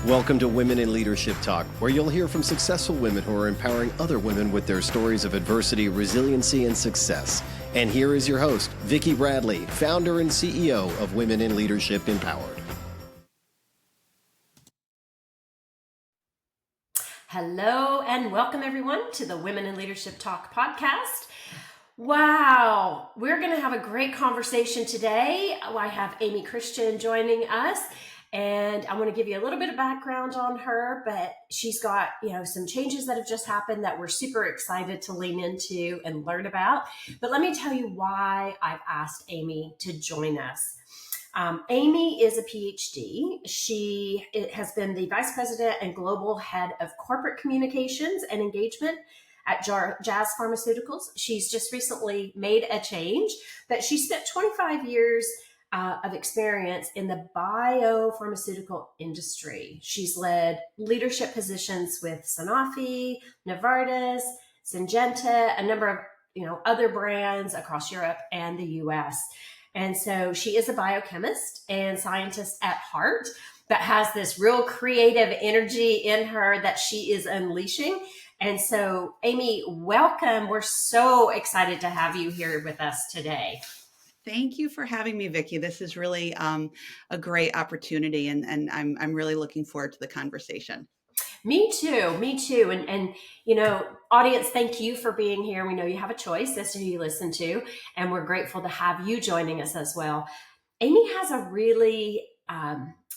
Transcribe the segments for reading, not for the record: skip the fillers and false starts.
Welcome to Women in Leadership Talk, where you'll hear from successful women who are empowering other women with their stories of adversity, resiliency, and success. And here is your host, Vicki Bradley, founder and CEO of Women in Leadership Empowered. Hello and welcome everyone to the Women in Leadership Talk podcast. Wow, we're going to have a great conversation today. I have Aimee Christian joining us, and I want to give you a little bit of background on her, but she's got, some changes that have just happened that we're super excited to lean into and learn about. But let me tell you why I've asked Aimee to join us. Aimee is a Ph.D. She has been the Vice President and Global Head of Corporate Communications and Engagement at Jazz Pharmaceuticals. She's just recently made a change that she spent 25 years of experience in the biopharmaceutical industry. She's led leadership positions with Sanofi, Novartis, Syngenta, a number of other brands across Europe and the US. And so she is a biochemist and scientist at heart that has this real creative energy in her that she is unleashing. And so, Aimee, welcome. We're so excited to have you here with us today. Thank you for having me, Vicki. This is really a great opportunity, and I'm really looking forward to the conversation. Me too. And audience, thank you for being here. We know you have a choice as to who you listen to, and we're grateful to have you joining us as well. Aimee has a really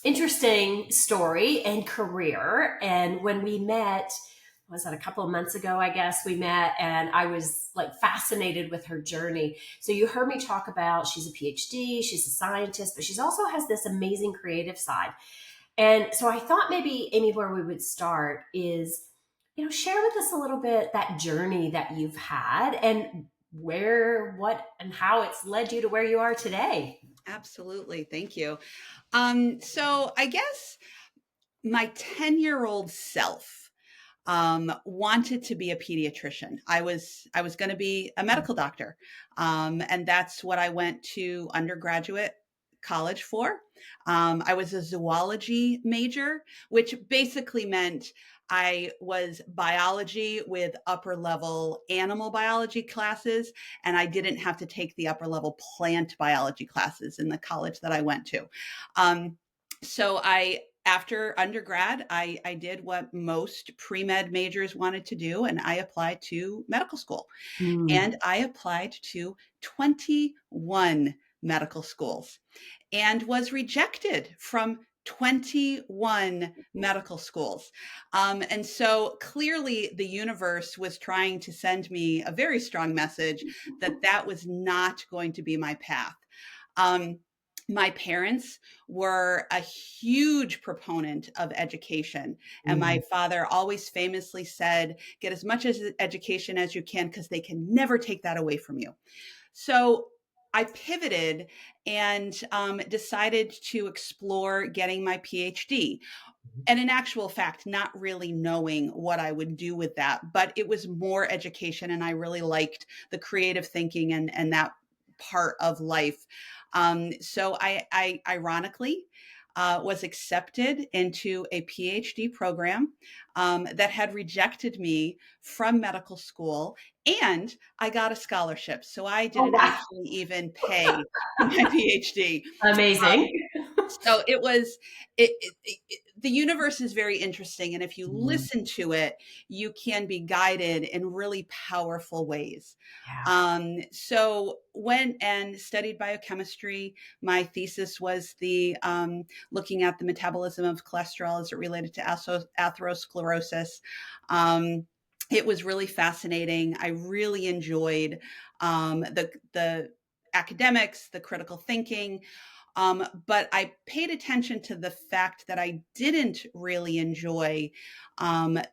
interesting story and career. And when we met, was that a couple of months ago, I guess we met, and I was fascinated with her journey. So you heard me talk about, she's a PhD, she's a scientist, but she also has this amazing creative side. And so I thought maybe, Aimee, where we would start is, share with us a little bit that journey that you've had and where, what, and how it's led you to where you are today. Absolutely. Thank you. So I guess my 10-year-old self wanted to be a pediatrician. I was going to be a medical doctor. And that's what I went to undergraduate college for. I was a zoology major, which basically meant I was biology with upper level animal biology classes, and I didn't have to take the upper level plant biology classes in the college that I went to. After undergrad, I did what most pre-med majors wanted to do, and I applied to medical school. And I applied to 21 medical schools and was rejected from 21 medical schools. And so clearly the universe was trying to send me a very strong message that was not going to be my path. My parents were a huge proponent of education. And my father always famously said, get as much education as you can because they can never take that away from you. So I pivoted and decided to explore getting my PhD. And in actual fact, not really knowing what I would do with that, but it was more education. And I really liked the creative thinking and that part of life. So I ironically was accepted into a PhD program that had rejected me from medical school, and I got a scholarship. So I didn't actually even pay for my PhD. Amazing. So it was, the universe is very interesting. And if you listen to it, you can be guided in really powerful ways. Yeah. So went and studied biochemistry. My thesis was looking at the metabolism of cholesterol as it related to atherosclerosis. It was really fascinating. I really enjoyed the academics, the critical thinking. But I paid attention to the fact that I didn't really enjoy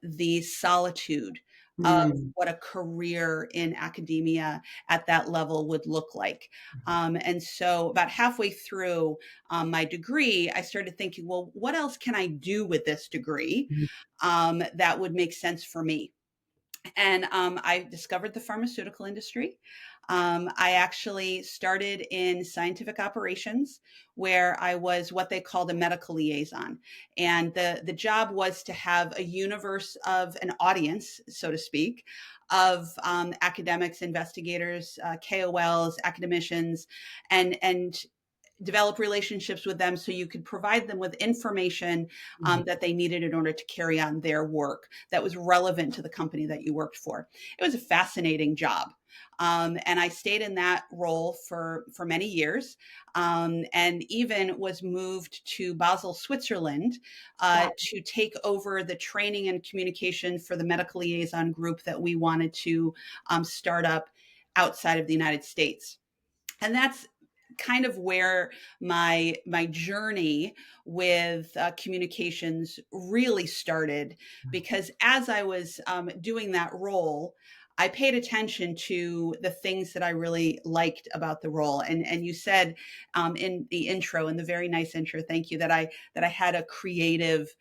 the solitude of what a career in academia at that level would look like. And so about halfway through my degree, I started thinking, well, what else can I do with this degree that would make sense for me? And I discovered the pharmaceutical industry. I actually started in scientific operations, where I was what they called a medical liaison. And the job was to have a universe of an audience, so to speak, of academics, investigators, KOLs, academicians, and develop relationships with them so you could provide them with information that they needed in order to carry on their work that was relevant to the company that you worked for. It was a fascinating job. And I stayed in that role for many years, and even was moved to Basel, Switzerland, Wow. to take over the training and communication for the medical liaison group that we wanted to start up outside of the United States. And that's kind of where my journey with communications really started, because as I was doing that role, I paid attention to the things that I really liked about the role. And you said in the intro, in the very nice intro, thank you, that I had a creative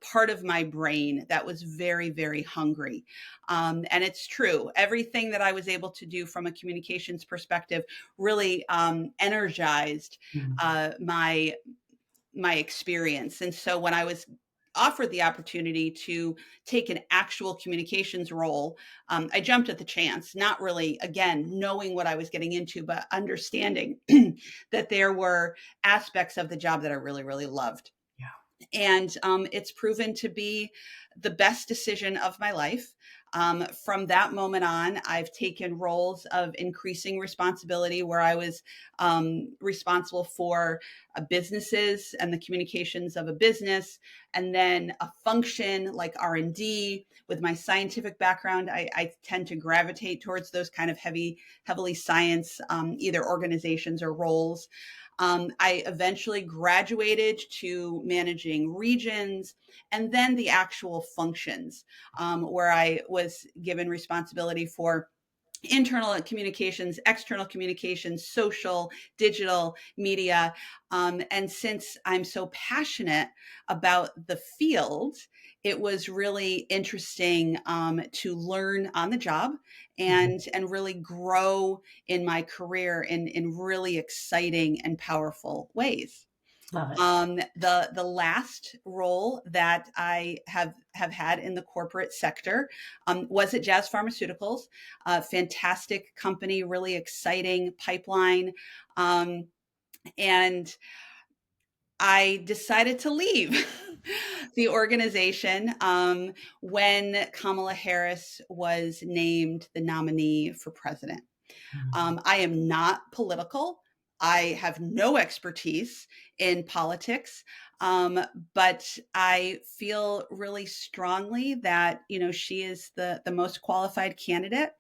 part of my brain that was very, very hungry. And it's true. Everything that I was able to do from a communications perspective really energized my experience. And so when I was offered the opportunity to take an actual communications role, I jumped at the chance, not really, again, knowing what I was getting into, but understanding that there were aspects of the job that I really, really loved. And it's proven to be the best decision of my life. From that moment on, I've taken roles of increasing responsibility, where I was responsible for businesses and the communications of a business, and then a function like R&D. With my scientific background, I tend to gravitate towards those kind of heavily science, either organizations or roles. I eventually graduated to managing regions, and then the actual functions, where I was given responsibility for internal communications, external communications, social, digital, media. And since I'm so passionate about the field, it was really interesting to learn on the job and really grow in my career in really exciting and powerful ways. Love it. The last role that I have had in the corporate sector was at Jazz Pharmaceuticals, a fantastic company, really exciting pipeline, and I decided to leave the organization when Kamala Harris was named the nominee for president. I am not political. I have no expertise in politics, but I feel really strongly that she is the most qualified candidate.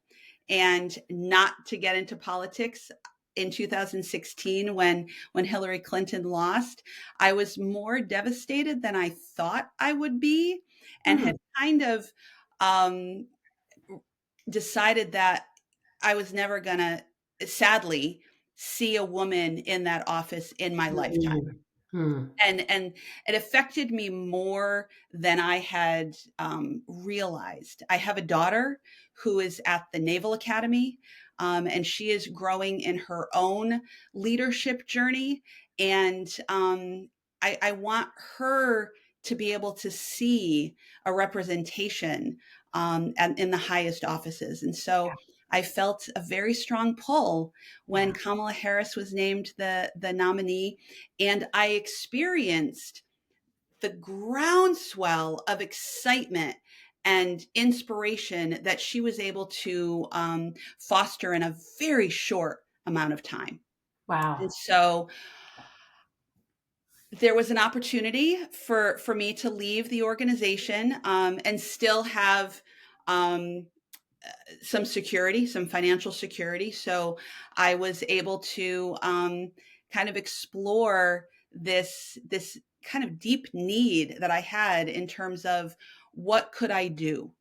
And not to get into politics, in 2016, when Hillary Clinton lost, I was more devastated than I thought I would be, and had kind of um, decided that I was never going to, sadly, see a woman in that office in my lifetime. And it affected me more than I had realized. I have a daughter who is at the Naval Academy, and she is growing in her own leadership journey. And I want her to be able to see a representation and in the highest offices. And so I felt a very strong pull when Kamala Harris was named the nominee, and I experienced the groundswell of excitement and inspiration that she was able to foster in a very short amount of time. Wow. And so there was an opportunity for me to leave the organization and still have some security, some financial security. So I was able to kind of explore this kind of deep need that I had in terms of what could I do.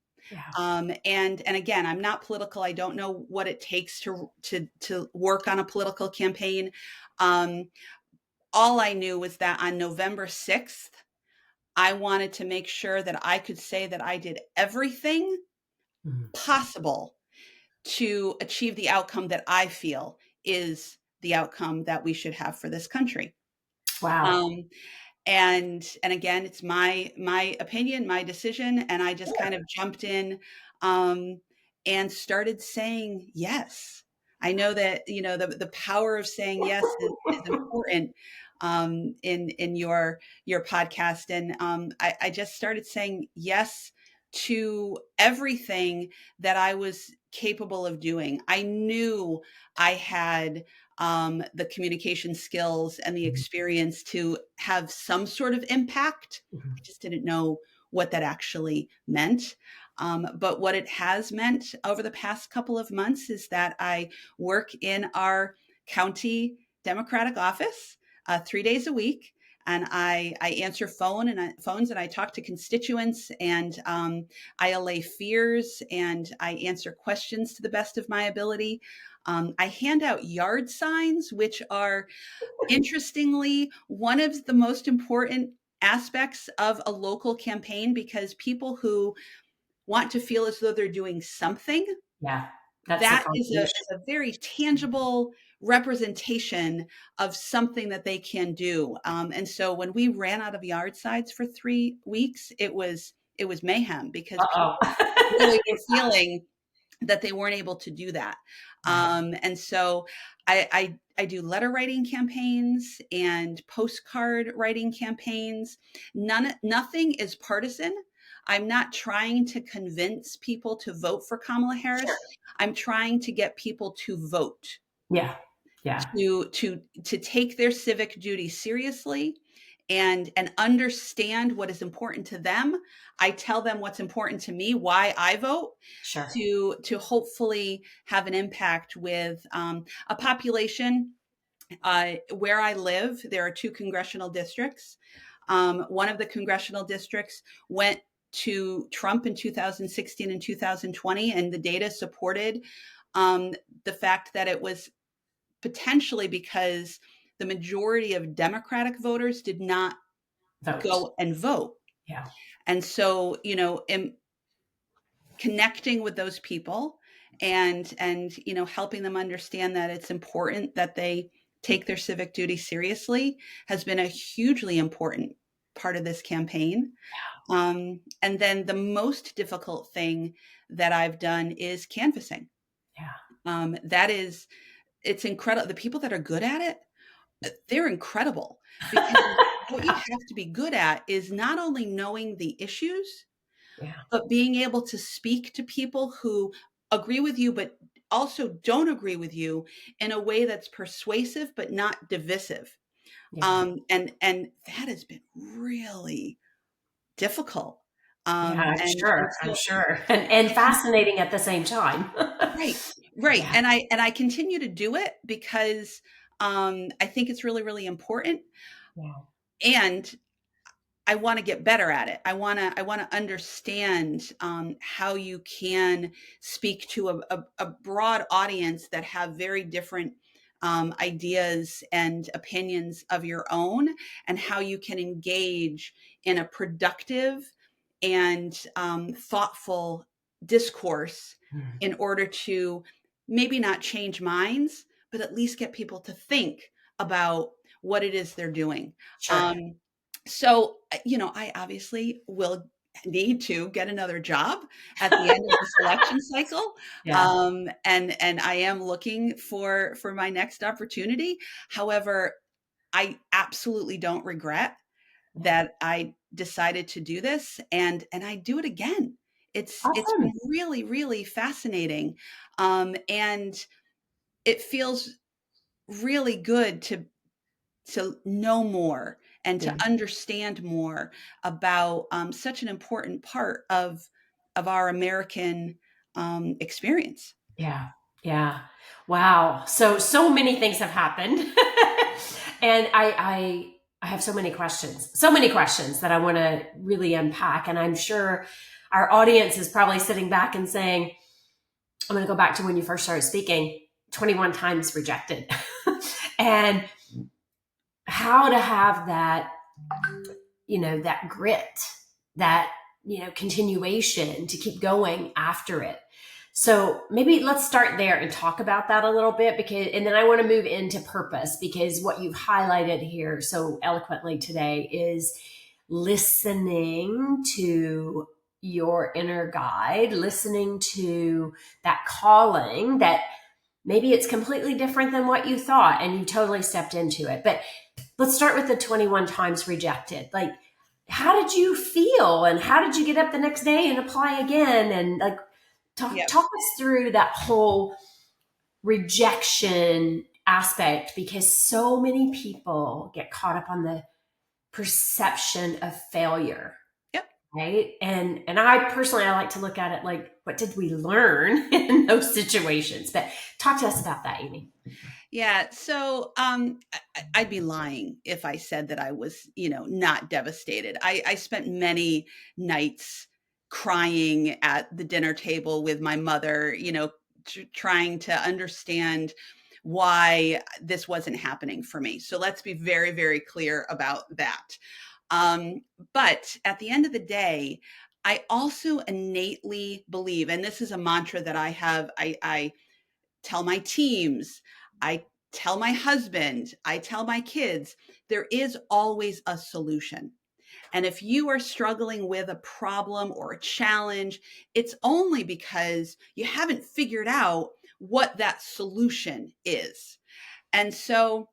And again, I'm not political. I don't know what it takes to work on a political campaign. All I knew was that on November 6th, I wanted to make sure that I could say that I did everything possible to achieve the outcome that I feel is the outcome that we should have for this country. Wow. Um, and again, it's my opinion, my decision, and I just kind of jumped in um, and started saying yes. I know that the power of saying yes is important in your podcast, and I just started saying yes to everything that I was capable of doing. I knew I had the communication skills and the experience to have some sort of impact. I just didn't know what that actually meant. But what it has meant over the past couple of months is that I work in our county Democratic office 3 days a week. And I answer phones and I talk to constituents, and I allay fears and I answer questions to the best of my ability. I hand out yard signs, which are interestingly one of the most important aspects of a local campaign, because people who want to feel as though they're doing something, Yeah. That's the that is contribution. a very tangible representation of something that they can do. And so when we ran out of yard signs for 3 weeks, it was mayhem, because Uh-oh. people really were feeling that they weren't able to do that. Yeah. And so I do letter writing campaigns and postcard writing campaigns. Nothing is partisan. I'm not trying to convince people to vote for Kamala Sure. Harris. I'm trying to get people to vote, Yeah. Yeah. to take their civic duty seriously and understand what is important to them. I tell them what's important to me, why I vote, Sure. to hopefully have an impact with a population. Where I live, there are 2 congressional districts. One of the congressional districts went to Trump in 2016 and 2020, and the data supported the fact that it was potentially because the majority of Democratic voters did not Vote. go and vote. Yeah. And so, in connecting with those people and helping them understand that it's important that they take their civic duty seriously has been a hugely important part of this campaign. And then the most difficult thing that I've done is canvassing. Yeah. It's incredible. The people that are good at it, they're incredible, because what you have to be good at is not only knowing the issues, Yeah. but being able to speak to people who agree with you, but also don't agree with you in a way that's persuasive, but not divisive. Yeah. And that has been really difficult. Yeah, I'm And sure. I'm so, sure. And fascinating at the same time. right, right. Yeah. And I continue to do it because I think it's really, really important. Yeah. And I want to get better at it. I want to understand how you can speak to a broad audience that have very different ideas and opinions of your own, and how you can engage in a productive and thoughtful discourse Mm. in order to maybe not change minds, but at least get people to think about what it is they're doing. Sure. So, I obviously will need to get another job at the end of this election cycle. Yeah. And I am looking for my next opportunity. However, I absolutely don't regret Yeah. that I decided to do this, and I do it again. It's been Awesome. really, really fascinating. And it feels really good to know more and to Yeah. understand more about such an important part of our American experience. Yeah. Yeah. Wow. So many things have happened. And I have so many questions that I want to really unpack. And I'm sure our audience is probably sitting back and saying, I'm going to go back to when you first started speaking, 21 times rejected. And how to have that, that grit, that, continuation to keep going after it. So maybe let's start there and talk about that a little bit and then I want to move into purpose, because what you've highlighted here so eloquently today is listening to your inner guide, listening to that calling that maybe it's completely different than what you thought and you totally stepped into it. But let's start with the 21 times rejected. Like, how did you feel and how did you get up the next day and apply again? And like, Yep. talk us through that whole rejection aspect, because so many people get caught up on the perception of failure, Yep. right? And I personally, I like to look at it like, what did we learn in those situations? But talk to us about that, Aimee. Yeah. So I'd be lying if I said that I was, not devastated. I spent many nights crying at the dinner table with my mother, trying to understand why this wasn't happening for me. So let's be very, very clear about that. But at the end of the day, I also innately believe, and this is a mantra that I have, I tell my teams, I tell my husband, I tell my kids, there is always a solution. And if you are struggling with a problem or a challenge, it's only because you haven't figured out what that solution is. And so,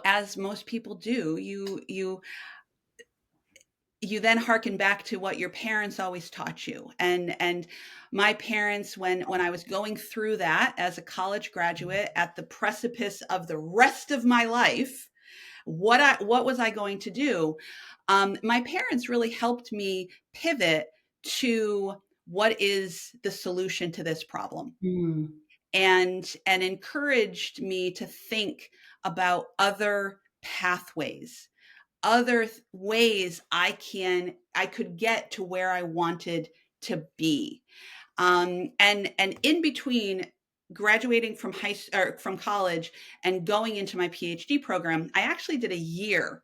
as most people do, you then hearken back to what your parents always taught you. And my parents, when I was going through that as a college graduate at the precipice of the rest of my life, what was I going to do? My parents really helped me pivot to what is the solution to this problem, and encouraged me to think about other pathways, other ways I could get to where I wanted to be. And in between graduating from from college and going into my PhD program, I actually did a year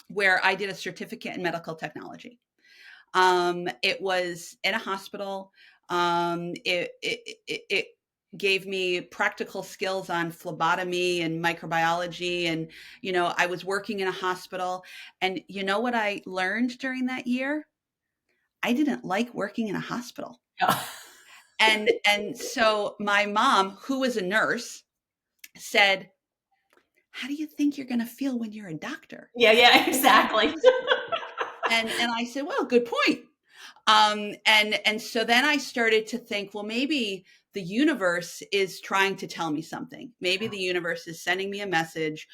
where I did a certificate in medical technology. It was in a hospital. It gave me practical skills on phlebotomy and microbiology. And, I was working in a hospital. And you know what I learned during that year? I didn't like working in a hospital. And so my mom, who was a nurse, said, "How do you think you're going to feel when you're a doctor?" Yeah, exactly. And I said, "Well, good point." And so then I started to think, well, maybe the universe is trying to tell me something. Maybe the universe is sending me a message.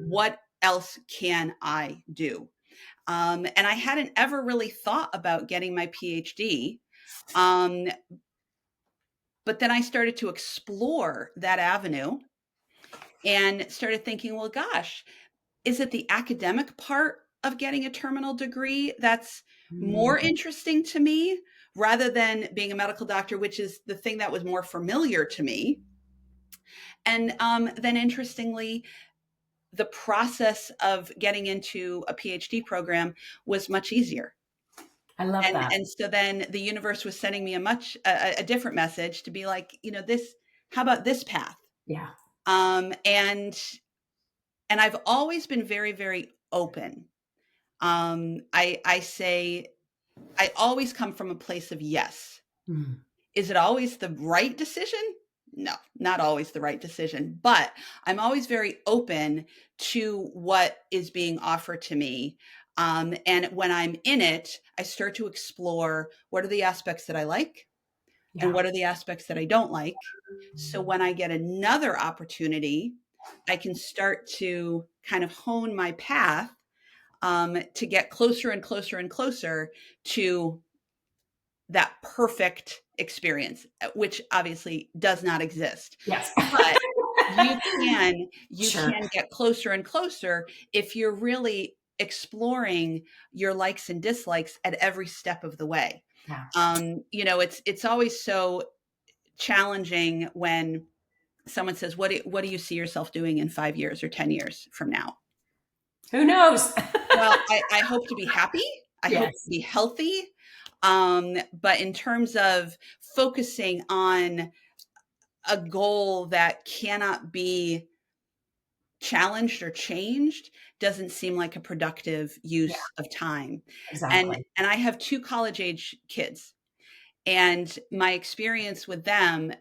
What else can I do? And I hadn't ever really thought about getting my PhD. But then I started to explore that avenue and started thinking, well, gosh, is it the academic part of getting a terminal degree that's more interesting to me rather than being a medical doctor, which is the thing that was more familiar to me? And then interestingly, the process of getting into a PhD program was much easier. I love that. And so then the universe was sending me a different message to be like, how about this path? Yeah. And I've always been very, very open. I say I always come from a place of yes. Is it always the right decision? No, not always the right decision, but I'm always very open to what is being offered to me. And when I'm in it, I start to explore what are the aspects that I like and what are the aspects that I don't like. So when I get another opportunity, I can start to kind of hone my path to get closer and closer and closer to that perfect experience, which obviously does not exist. Yes. But you can Sure. get closer and closer if you're really exploring your likes and dislikes at every step of the way. Yeah. It's always so challenging when someone says, what do you see yourself doing in 5 years or 10 years from now? Who knows? Well, I hope to be happy. I hope Yes. to be healthy. But in terms of focusing on a goal that cannot be challenged or changed doesn't seem like a productive Yeah, use of time. And exactly. I have two college age kids. And my experience with them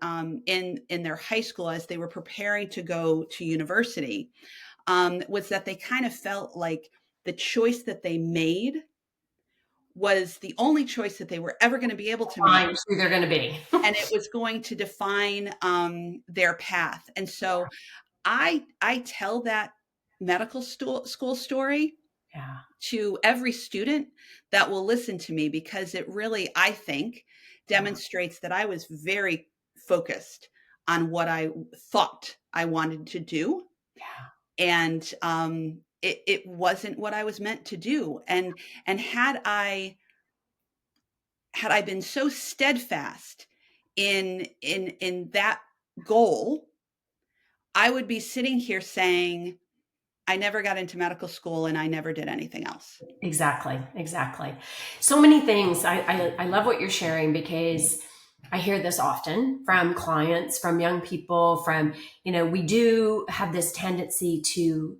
in their high school as they were preparing to go to university was that they kind of felt like the choice that they made was the only choice that they were ever going to be able to make, Find who they're going to be. and it was going to define their path. And so I tell that medical school story Yeah. to every student that will listen to me, because it really, I think, Yeah. demonstrates that I was very focused on what I thought I wanted to do. Yeah. And it wasn't what I was meant to do. And had I been so steadfast in that goal, I would be sitting here saying, I never got into medical school and I never did anything else. Exactly. Exactly. So many things. I love what you're sharing, because I hear this often from clients, from young people, from, we do have this tendency to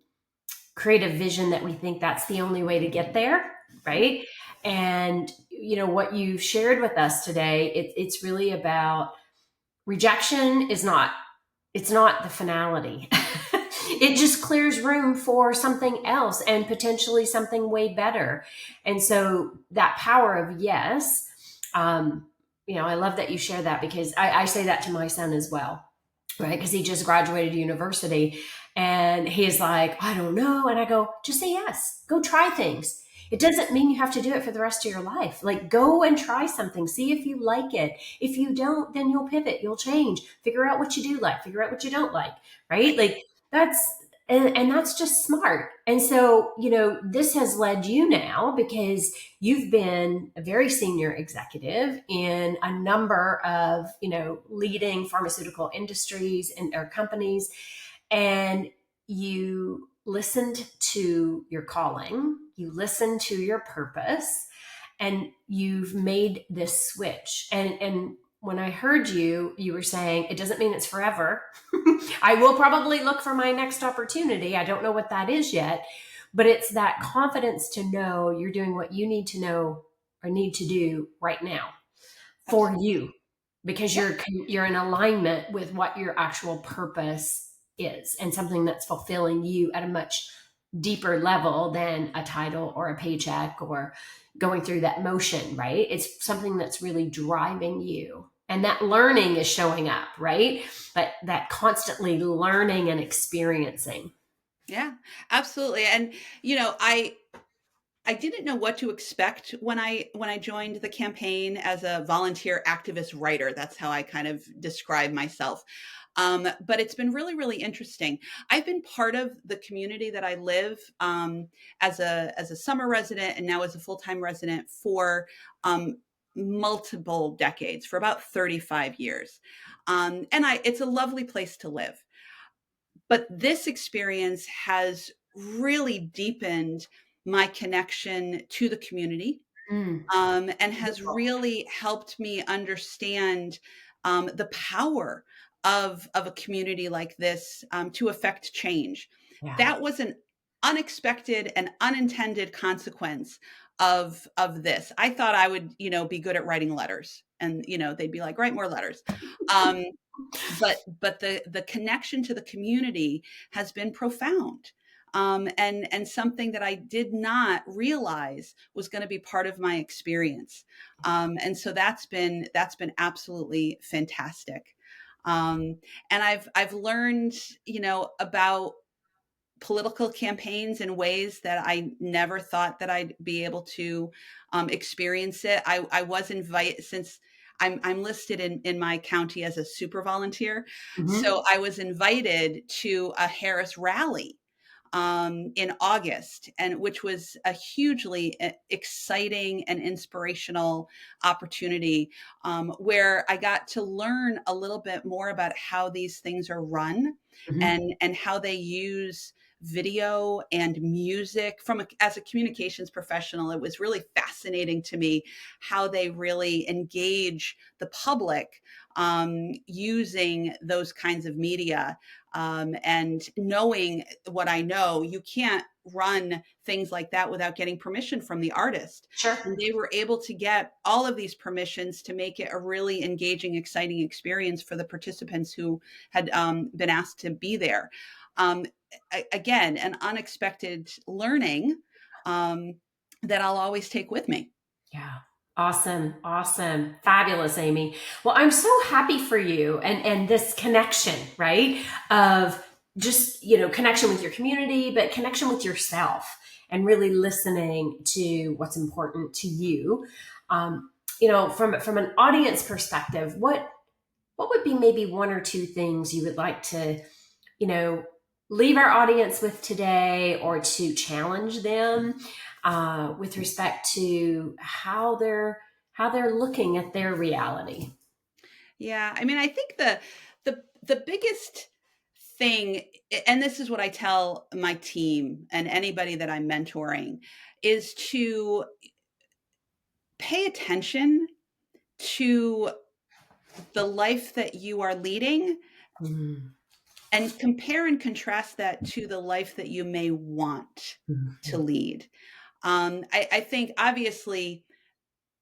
create a vision that we think that's the only way to get there, right? And what you shared with us today, it's really about rejection. It's not the finality. It just clears room for something else and potentially something way better. And so that power of yes, I love that you share that, because I say that to my son as well, right? Because he just graduated university and he's like, I don't know. And I go, just say yes, go try things. It doesn't mean you have to do it for the rest of your life. Like, go and try something, see if you like it. If you don't, then you'll pivot, you'll change, figure out what you do like, figure out what you don't like, right? Like, and that's just smart. And so, this has led you now, because you've been a very senior executive in a number of, leading pharmaceutical industries and or companies, and you listened to your calling, you listened to your purpose, and you've made this switch. And when I heard you, you were saying it doesn't mean it's forever. I will probably look for my next opportunity. I don't know what that is yet, but it's that confidence to know you're doing what you need to know or need to do right now for Absolutely. you, because Yeah. you're in alignment with what your actual purpose is, and something that's fulfilling you at a much deeper level than a title or a paycheck or going through that motion, right? It's something that's really driving you. And that learning is showing up, right? But that constantly learning and experiencing. Yeah, absolutely. And I didn't know what to expect when I joined the campaign as a volunteer activist writer. That's how I kind of describe myself. But it's been really, really interesting. I've been part of the community that I live as a summer resident and now as a full time resident for multiple decades, for about 35 years, and it's a lovely place to live. But this experience has really deepened my connection to the community, Mm, and has beautiful. really helped me understand the power of a community like this to affect change. Yeah. That was an unexpected and unintended consequence of this. I thought I would, be good at writing letters, and they'd be like, write more letters. Um, but the connection to the community has been profound, and something that I did not realize was going to be part of my experience, and so that's been absolutely fantastic, and I've learned about political campaigns in ways that I never thought that I'd be able to experience it. I was invited, since I'm listed in my county as a super volunteer. Mm-hmm. So I was invited to a Harris rally in August, and which was a hugely exciting and inspirational opportunity, where I got to learn a little bit more about how these things are run, Mm-hmm. and how they use video and music as a communications professional. It was really fascinating to me how they really engage the public using those kinds of media. And knowing what I know, you can't run things like that without getting permission from the artist. Sure. And they were able to get all of these permissions to make it a really engaging, exciting experience for the participants who had been asked to be there. Again, an unexpected learning that I'll always take with me. Yeah. Awesome. Awesome. Fabulous, Aimee. Well, I'm so happy for you and this connection, right? Of just, connection with your community, but connection with yourself and really listening to what's important to you. From an audience perspective, what would be maybe one or two things you would like to, leave our audience with today, or to challenge them with respect to how they're looking at their reality? Yeah, I mean, I think the biggest thing, and this is what I tell my team and anybody that I'm mentoring, is to pay attention to the life that you are leading and compare and contrast that to the life that you may want to lead. I think obviously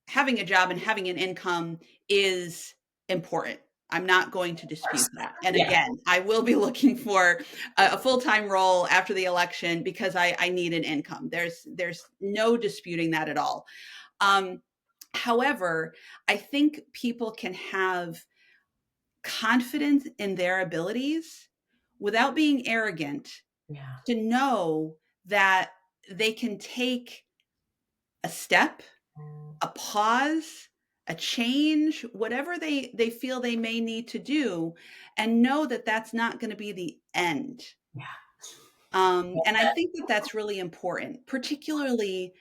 having a job and having an income is important. I'm not going to dispute that. And Yeah. again, I will be looking for a full-time role after the election because I need an income. There's no disputing that at all. However, I think people can have confidence in their abilities without being arrogant, Yeah. to know that they can take a step, a pause, a change, whatever they feel they may need to do, and know that that's not going to be the end. Yeah. And I think that that's really important, particularly,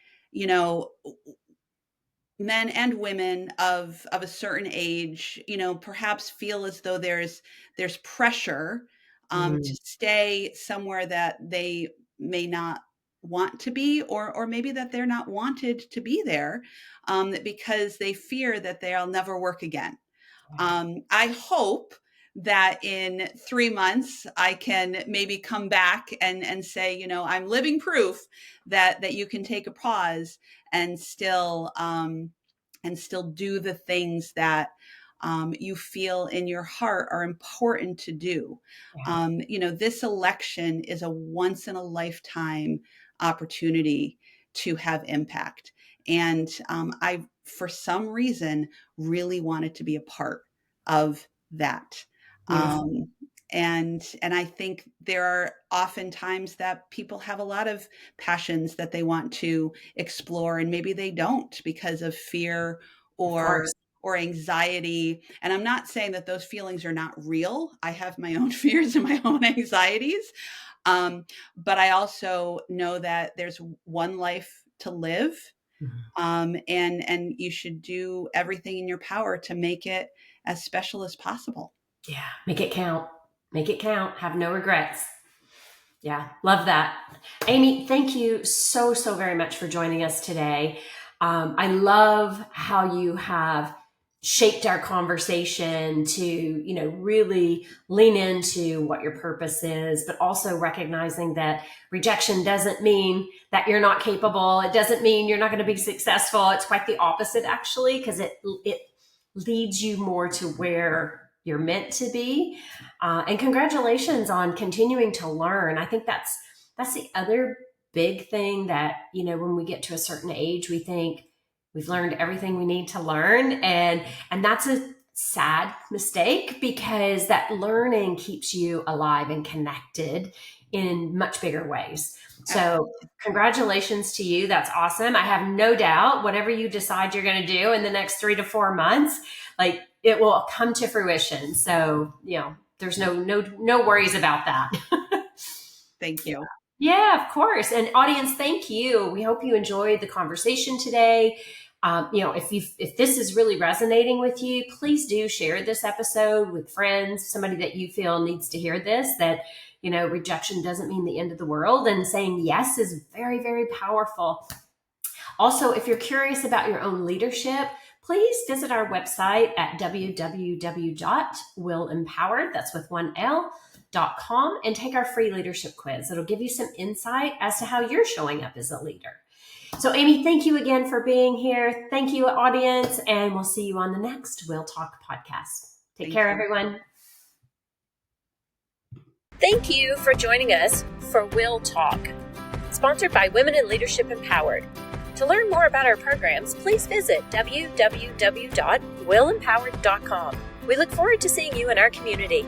men and women of a certain age, perhaps feel as though there's pressure to stay somewhere that they may not want to be, or maybe that they're not wanted to be there, because they fear that they'll never work again. I hope that in 3 months I can maybe come back and say, I'm living proof that you can take a pause and still do the things that you feel in your heart are important to do. This election is a once in a lifetime opportunity to have impact. And I, for some reason, really wanted to be a part of that. And I think there are often times that people have a lot of passions that they want to explore, and maybe they don't because of fear or anxiety. And I'm not saying that those feelings are not real. I have my own fears and my own anxieties. But I also know that there's one life to live. And you should do everything in your power to make it as special as possible. Yeah. Make it count. Make it count. Have no regrets. Yeah. Love that. Aimee, thank you so very much for joining us today. I love how you have shaped our conversation to, really lean into what your purpose is, but also recognizing that rejection doesn't mean that you're not capable. It doesn't mean you're not going to be successful. It's quite the opposite, actually, because it leads you more to where you're meant to be. And congratulations on continuing to learn. I think that's the other big thing that, when we get to a certain age, we think we've learned everything we need to learn. And that's a sad mistake, because that learning keeps you alive and connected in much bigger ways. So congratulations to you. That's awesome. I have no doubt whatever you decide you're going to do in the next 3 to 4 months, it will come to fruition. So, there's no worries about that. Thank you. Yeah, of course. And audience, thank you. We hope you enjoyed the conversation today. If this is really resonating with you, please do share this episode with friends, somebody that you feel needs to hear this, that, rejection doesn't mean the end of the world, and saying yes is very, very powerful. Also, if you're curious about your own leadership, please visit our website at www.willempowered, that's with one L.com, and take our free leadership quiz. It'll give you some insight as to how you're showing up as a leader. So Aimee, thank you again for being here. Thank you, audience, and we'll see you on the next WIL Talk podcast. Take care, everyone. Thank you for joining us for WIL Talk, sponsored by Women in Leadership Empowered. To learn more about our programs, please visit www.willempowered.com. We look forward to seeing you in our community.